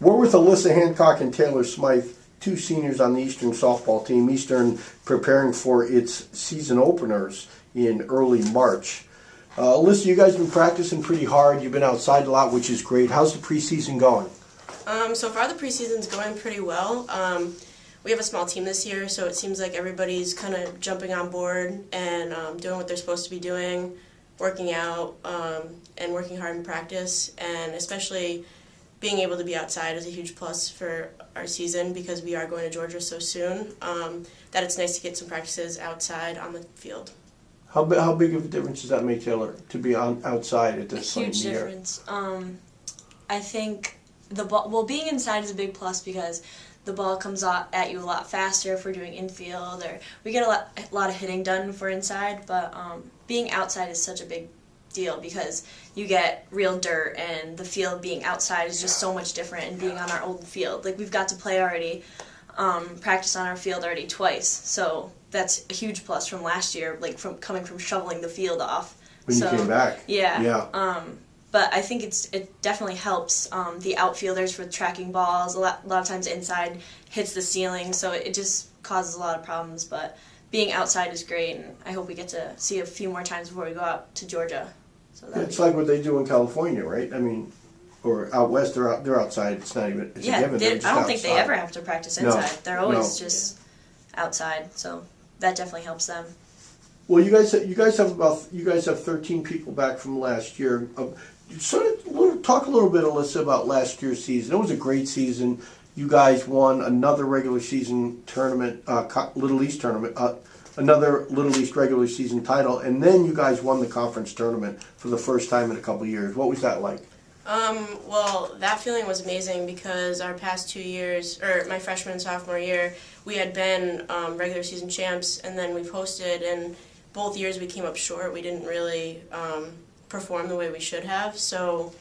We're with Alyssa Hancock and Taylor Smyth, two seniors on the Eastern softball team. Eastern preparing for its season openers in early March. Alyssa, you guys have been practicing pretty hard. You've been outside a lot, which is great. How's the preseason going? So far the preseason's going pretty well. We have a small team this year, so it seems like everybody's kind of jumping on board and doing what they're supposed to be doing, working out, and working hard in practice, and especially being able to be outside is a huge plus for our season because we are going to Georgia so soon, that it's nice to get some practices outside on the field. How big of a difference does that make, Taylor, to be outside at this point in the year? A huge difference. I think the ball, being inside is a big plus because the ball comes at you a lot faster if we're doing infield, or we get a lot of hitting done if we're inside, but being outside is such a big deal because you get real dirt, and the field being outside is just so much different and being on our old field. Like, we've got to play already, practice on our field already twice, so that's a huge plus from last year, like coming from shoveling the field off. When you came back. Yeah. But I think it definitely helps the outfielders with tracking balls. A lot of times inside hits the ceiling, so it just causes a lot of problems. But being outside is great, and I hope we get to see a few more times before we go out to Georgia. So it's like what they do in California, right? I mean, or out west, they're outside. It's not even. It's a given. I don't think they ever have to practice inside. No, they're always just outside. So that definitely helps them. Well, you guys have 13 people back from last year. Talk a little bit, Alyssa, about last year's season. It was a great season. You guys won another regular season tournament, Little East tournament, another Little East regular season title, and then you guys won the conference tournament for the first time in a couple of years. What was that like? Well, that feeling was amazing because our past 2 years, or my freshman and sophomore year, we had been regular season champs, and then we've hosted, and both years we came up short. We didn't really perform the way we should have. So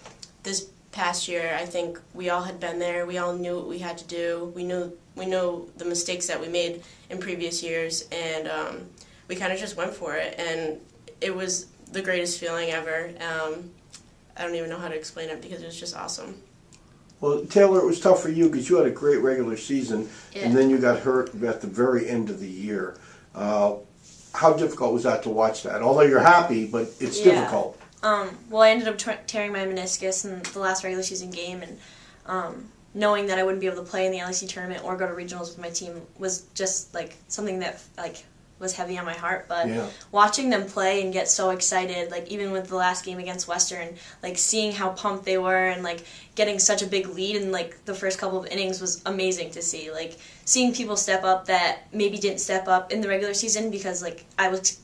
this past year, I think we all had been there. We all knew what we had to do. We knew the mistakes that we made in previous years, and we kind of just went for it. And it was the greatest feeling ever. I don't even know how to explain it because it was just awesome. Well, Taylor, it was tough for you because you had a great regular season, and then you got hurt at the very end of the year. How difficult was that to watch that? Although you're happy, but it's difficult. Well, I ended up tearing my meniscus in the last regular season game, and knowing that I wouldn't be able to play in the LEC tournament or go to regionals with my team was just like something that was heavy on my heart. But watching them play and get so excited, like even with the last game against Western, like seeing how pumped they were and like getting such a big lead in like the first couple of innings was amazing to see. Like seeing people step up that maybe didn't step up in the regular season because like I was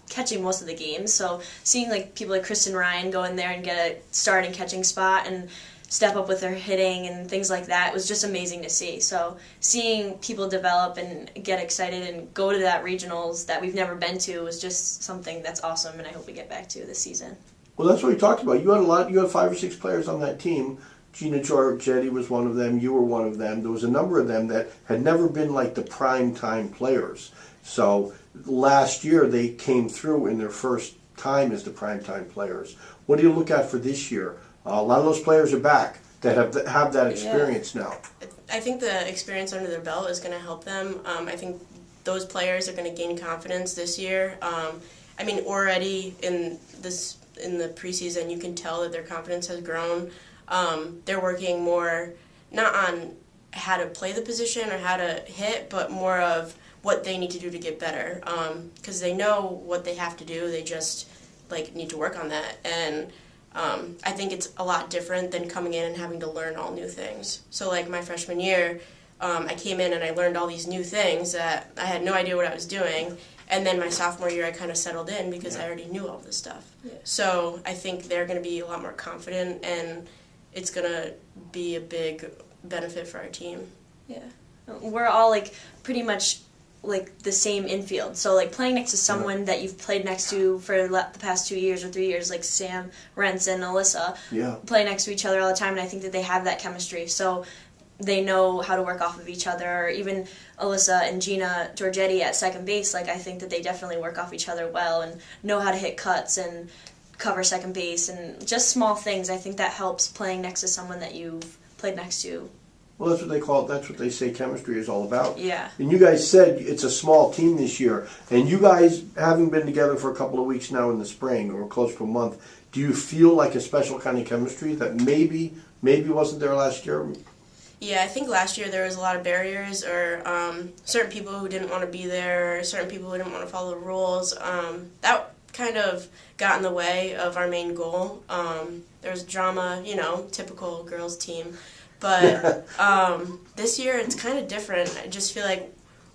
catching most of the games, so seeing like people like Kristen Ryan go in there and get a start and catching spot and step up with their hitting and things like that was just amazing to see. So seeing people develop and get excited and go to that regionals that we've never been to was just something that's awesome, and I hope we get back to this season. Well, that's what we talked about. You had 5 or 6 players on that team. Gina Giorgetti was one of them. You were one of them. There was a number of them that had never been like the prime time players. So last year they came through in their first time as the prime time players. What do you look at for this year? A lot of those players are back that have that experience now. I think the experience under their belt is going to help them. I think those players are going to gain confidence this year. I mean, already in the preseason, you can tell that their confidence has grown. They're working more not on how to play the position or how to hit, but more of what they need to do to get better. Because they know what they have to do. They just need to work on that. And I think it's a lot different than coming in and having to learn all new things. So like my freshman year, I came in and I learned all these new things that I had no idea what I was doing. And then my sophomore year, I kind of settled in because I already knew all this stuff. Yeah. So I think they're going to be a lot more confident, and it's going to be a big benefit for our team. Yeah. We're all pretty much the same infield. So playing next to someone that you've played next to for the past 2 years or 3 years, like Sam, Rentz, and Alyssa, play next to each other all the time, and I think that they have that chemistry. So they know how to work off of each other. Or even Alyssa and Gina Giorgetti at second base, I think that they definitely work off each other well and know how to hit cuts and cover second base and just small things. I think that helps playing next to someone that you've played next to Well, that's what they call it. That's what they say chemistry is all about. Yeah. And you guys said it's a small team this year. And you guys, having been together for a couple of weeks now in the spring, or close to a month, do you feel like a special kind of chemistry that maybe wasn't there last year? Yeah, I think last year there was a lot of barriers, or certain people who didn't want to be there, or certain people who didn't want to follow the rules. That kind of got in the way of our main goal. There was drama, typical girls team. But this year it's kind of different. I just feel like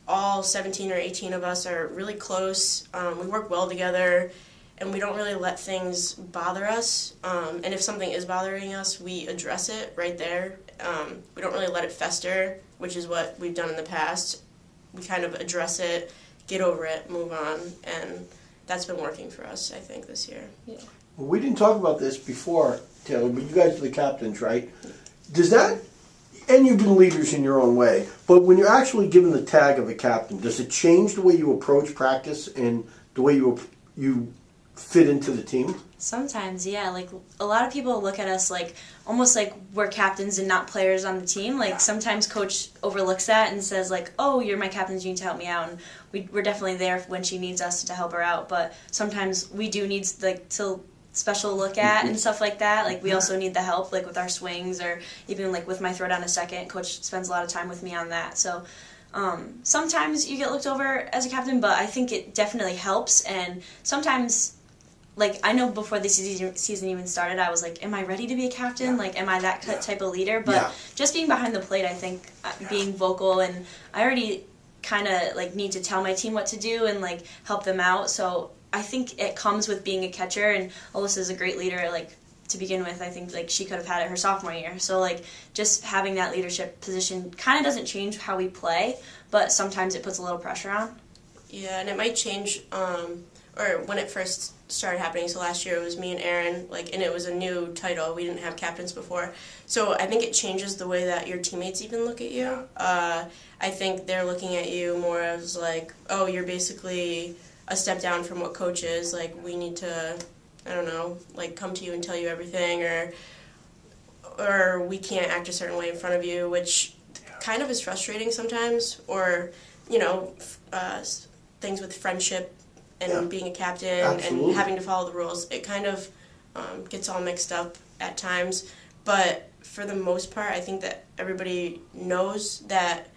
all 17 or 18 of us are really close. We work well together, and we don't really let things bother us. And if something is bothering us, we address it right there. We don't really let it fester, which is what we've done in the past. We kind of address it, get over it, move on, and that's been working for us, I think, this year. Yeah. Well, we didn't talk about this before, Taylor, but you guys are the captains, right? Does that, and you've been leaders in your own way, but when you're actually given the tag of a captain, does it change the way you approach practice and the way you fit into the team? Sometimes, yeah. Like, a lot of people look at us like almost like we're captains and not players on the team. Like, sometimes coach overlooks that and says like, oh, you're my captain, you need to help me out. And we're definitely there when she needs us to help her out. But sometimes we do need like to special look at and stuff like that. Like, we also need the help, like with our swings, or even like with my throw down a second. Coach spends a lot of time with me on that. So sometimes you get looked over as a captain, but I think it definitely helps. And sometimes, like, I know before the season even started, I was like, am I ready to be a captain? Yeah. Like, am I that type of leader? But just being behind the plate, I think, being vocal, and I already kind of, like, need to tell my team what to do and, like, help them out. So I think it comes with being a catcher, and Alyssa's a great leader, like, to begin with. I think, like, she could have had it her sophomore year. So, like, just having that leadership position kind of doesn't change how we play, but sometimes it puts a little pressure on. Yeah, and it might change, or when it first started happening, so last year it was me and Aaron, like, and it was a new title. We didn't have captains before. So I think it changes the way that your teammates even look at you. I think they're looking at you more as like, oh, you're basically a step down from what coach is. Like, we need to, I don't know, like, come to you and tell you everything, or we can't act a certain way in front of you, which kind of is frustrating sometimes, or, things with friendship and being a captain Absolutely. and having to follow the rules. It kind of gets all mixed up at times. But for the most part, I think that everybody knows that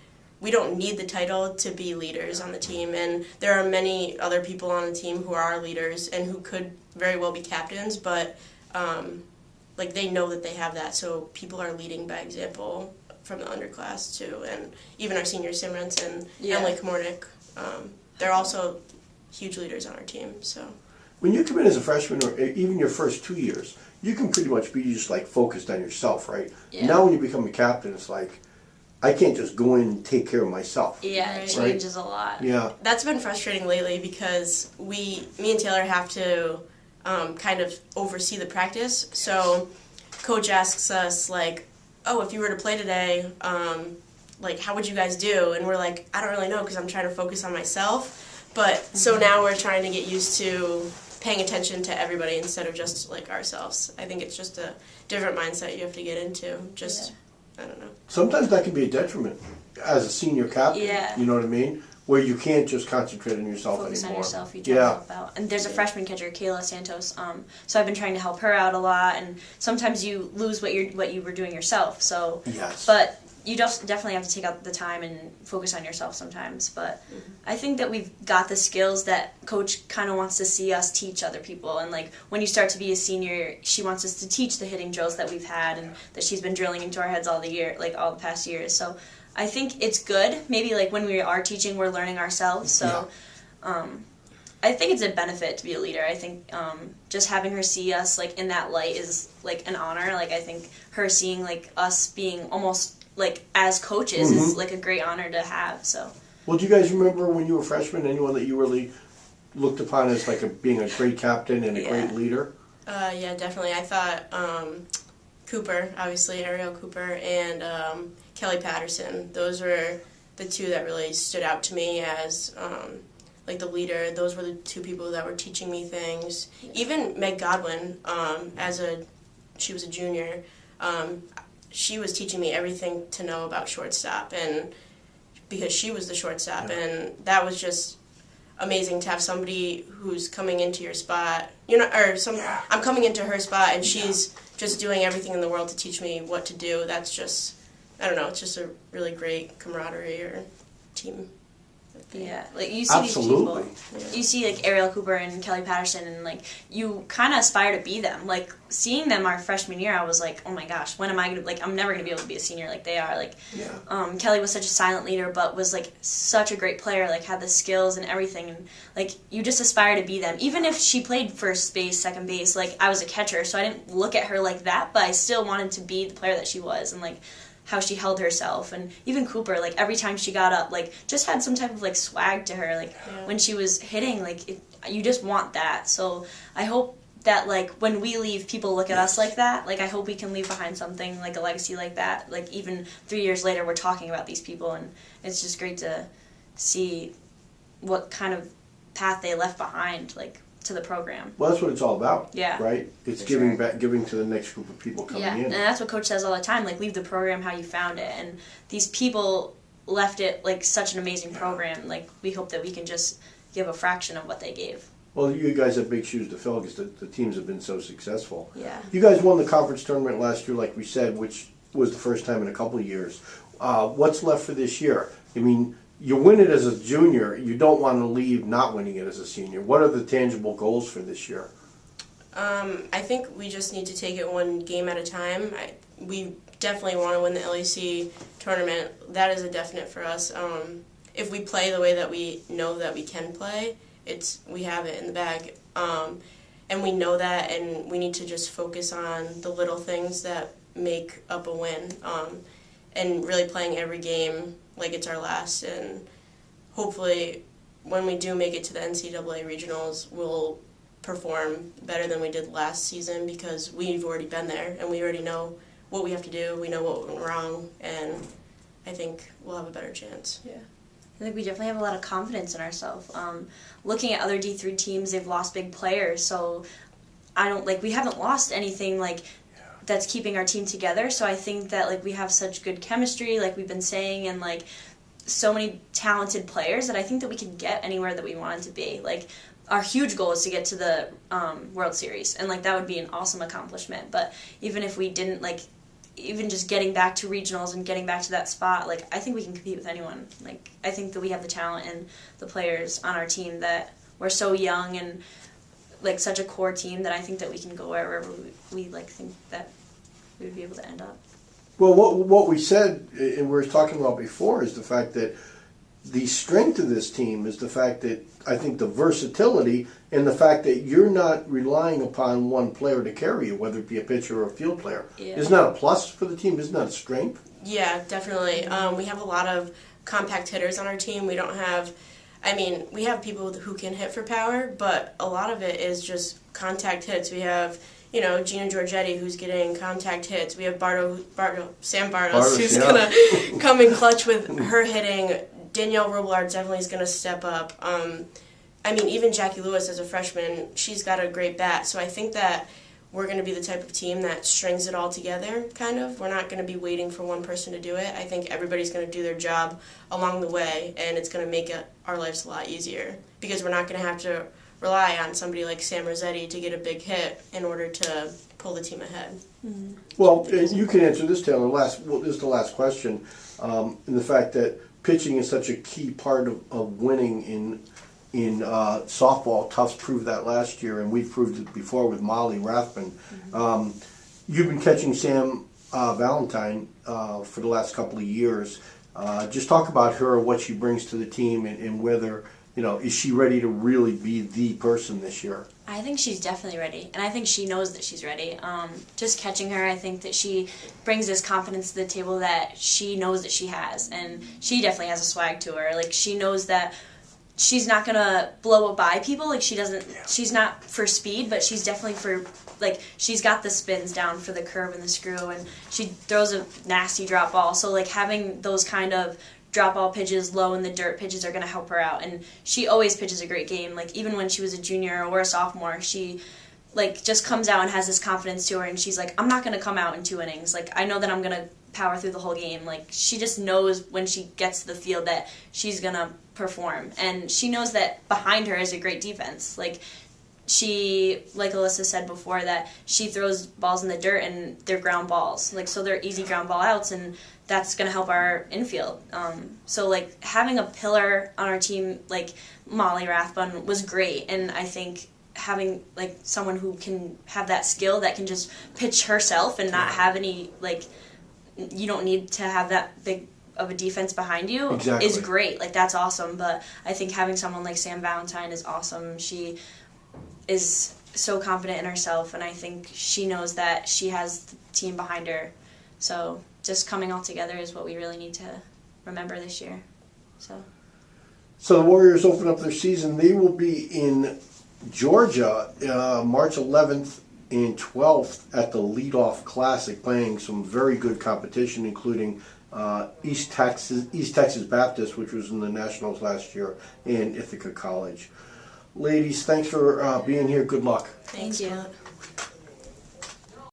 we don't need the title to be leaders on the team. And there are many other people on the team who are leaders and who could very well be captains, but like, they know that they have that. So people are leading by example from the underclass too. And even our senior Simrans and Emily Komornik, they're also huge leaders on our team. So When you come in as a freshman, or even your first 2 years, you can pretty much be just like focused on yourself, right? Yeah. Now when you become a captain, it's like, I can't just go in and take care of myself. Yeah, it changes a lot. Yeah. that's been frustrating lately because me and Taylor have to kind of oversee the practice. So coach asks us, like, oh, if you were to play today, like, how would you guys do? And we're like, I don't really know, because I'm trying to focus on myself. But so now we're trying to get used to paying attention to everybody instead of just, like, ourselves. I think it's just a different mindset you have to get into. I don't know. Sometimes that can be a detriment as a senior captain. Yeah. You know what I mean? Where you can't just concentrate on yourself Focus anymore. on yourself, you try to help out. And there's a freshman catcher, Kayla Santos, so I've been trying to help her out a lot, and sometimes you lose what you were doing yourself. So, Yes. but you just definitely have to take out the time and focus on yourself sometimes. But I think that we've got the skills that coach kind of wants to see us teach other people. And, like, when you start to be a senior, she wants us to teach the hitting drills that we've had and that she's been drilling into our heads all the past years. So I think it's good. Maybe, like, when we are teaching, we're learning ourselves. So I think it's a benefit to be a leader. I think just having her see us, like, in that light is, like, an honor. Like, I think her seeing, like, us being almost, like, as coaches is, like, a great honor to have. So. Well, do you guys remember when you were freshmen, anyone that you really looked upon as, like, being a great captain and a great leader? Yeah, definitely. I thought Cooper, obviously, Ariel Cooper, and Kelly Patterson. Those were the two that really stood out to me as, like, the leader. Those were the two people that were teaching me things. Even Meg Godwin, she was a junior. she was teaching me everything to know about shortstop, and because she was the shortstop, and that was just amazing to have somebody who's coming into your spot, I'm coming into her spot, and she's just doing everything in the world to teach me what to do. That's just, I don't know, it's just a really great camaraderie or team. Yeah, like you see Absolutely. these people, you see like Ariel Cooper and Kelly Patterson, and like you kind of aspire to be them. Like seeing them our freshman year, I was like, oh my gosh, when am I gonna, like, I'm never gonna be able to be a senior like they are. Like, Kelly was such a silent leader, but was like such a great player. Like had the skills and everything, and like you just aspire to be them. Even if she played first base, second base, like I was a catcher, so I didn't look at her like that, but I still wanted to be the player that she was, and like how she held herself. And even Cooper, like every time she got up, like just had some type of like swag to her, like when she was hitting, like you just want that. So I hope that like when we leave, people look at us like that. Like I hope we can leave behind something like a legacy like that. Like even 3 years later, we're talking about these people, and it's just great to see what kind of path they left behind, like to the program. Well, that's what it's all about. Yeah. Right? It's giving back, giving to the next group of people coming in. And that's what Coach says all the time, like leave the program how you found it. And these people left it like such an amazing program. Like we hope that we can just give a fraction of what they gave. Well, you guys have big shoes to fill because the teams have been so successful. Yeah. You guys won the conference tournament last year, like we said, which was the first time in a couple of years. What's left for this year? I mean, you win it as a junior. You don't want to leave not winning it as a senior. What are the tangible goals for this year? I think we just need to take it one game at a time. We definitely want to win the LEC tournament. That is a definite for us. If we play the way that we know that we can play, we have it in the bag. And we know that, and we need to just focus on the little things that make up a win. And really playing every game like it's our last, and hopefully when we do make it to the NCAA regionals, we'll perform better than we did last season, because we've already been there and we already know what we have to do, we know what went wrong, and I think we'll have a better chance. Yeah. I think we definitely have a lot of confidence in ourselves. Looking at other D3 teams, they've lost big players, so we haven't lost anything like that's keeping our team together. So I think that like we have such good chemistry, like we've been saying, and like so many talented players that I think that we can get anywhere that we want to be. Like our huge goal is to get to the World Series, and like that would be an awesome accomplishment. But even if we didn't, like even just getting back to regionals and getting back to that spot, like I think we can compete with anyone. Like I think that we have the talent and the players on our team, that we're so young and like such a core team, that I think that we can go wherever we like think that we would be able to end up. Well, what we said and we were talking about before is the fact that the strength of this team is the fact that I think the versatility and the fact that you're not relying upon one player to carry you, whether it be a pitcher or a field player. Yeah. Isn't that a plus for the team? Isn't that a strength? Yeah, definitely. We have a lot of compact hitters on our team. We don't have, we have people who can hit for power, but a lot of it is just contact hits. We have, Gina Giorgetti, who's getting contact hits. We have Sam Bartos, who's going to come in clutch with her hitting. Danielle Robillard definitely is going to step up. Even Jackie Lewis as a freshman, she's got a great bat. So I think that we're going to be the type of team that strings it all together, kind of. We're not going to be waiting for one person to do it. I think everybody's going to do their job along the way, and it's going to make our lives a lot easier, because we're not going to have to rely on somebody like Sam Rossetti to get a big hit in order to pull the team ahead. Mm-hmm. Well, you can answer this, Taylor. This is the last question. In the fact that pitching is such a key part of winning in softball. Tufts proved that last year, and we've proved it before with Molly Rathman. Mm-hmm. You've been catching Sam Valentine for the last couple of years. Just talk about her, what she brings to the team, and whether, is she ready to really be the person this year? I think she's definitely ready, and I think she knows that she's ready. Just catching her, I think that she brings this confidence to the table that she knows that she has, and she definitely has a swag to her. Like, she knows that she's not gonna blow by people. Like, she's not for speed, but she's definitely for, like, she's got the spins down for the curve and the screw, and she throws a nasty drop ball. So, like, having those kind of drop ball pitches, low in the dirt pitches are going to help her out. And she always pitches a great game. Like, even when she was a junior or a sophomore, she like just comes out and has this confidence to her, and she's like, I'm not gonna come out in 2 innings. Like, I know that I'm gonna power through the whole game. Like, she just knows when she gets to the field that she's gonna perform, and she knows that behind her is a great defense. Like, she, like Alyssa said before, that she throws balls in the dirt and they're ground balls. Like, so they're easy ground ball outs, and that's going to help our infield. So, like, having a pillar on our team like Molly Rathbun was great, and I think having, like, someone who can have that skill that can just pitch herself and not have any, like, you don't need to have that big of a defense behind you is great. Like, that's awesome. But I think having someone like Sam Valentine is awesome. She is so confident in herself, and I think she knows that she has the team behind her. So just coming all together is what we really need to remember this year. So the Warriors open up their season. They will be in Georgia March 11th and 12th at the Leadoff Classic, playing some very good competition, including East Texas Baptist, which was in the Nationals last year, and Ithaca College. Ladies, thanks for being here. Good luck. thank you.